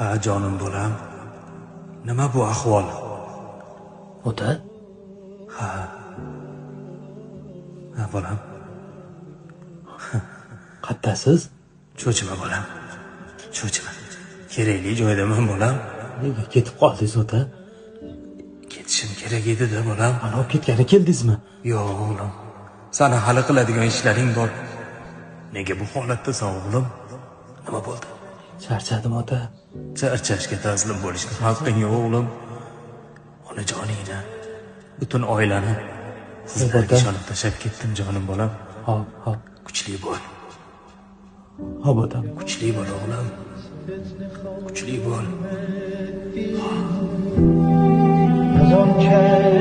Ha, jonim bolam. Nima bu ahvol? Ota? Ha, bolam. Qattasiz? Cho'chima bolam. Cho'chima. Kerakli joydaman bolam. Nega ketib qoldingiz ota? Ketishim kerak edi-da bolam. Mana olib ketgani keldingizmi? Yo'q o'g'lim. Sani hali qiladigan ishlaring bor. Nega bu holatdasan o'g'lim? Nima bo'ldi? Charchadim ota. Charchashga taslim bo'lishga haqqing yo'q o'g'lim. Onajoningni, butun oilani sizlarga ishonib tashlab ketdim jonim bolam. Hop. Kuchli bo'l. Hop otam. Kuchli bo'l o'g'lim. Kuchli bo'l. از آن که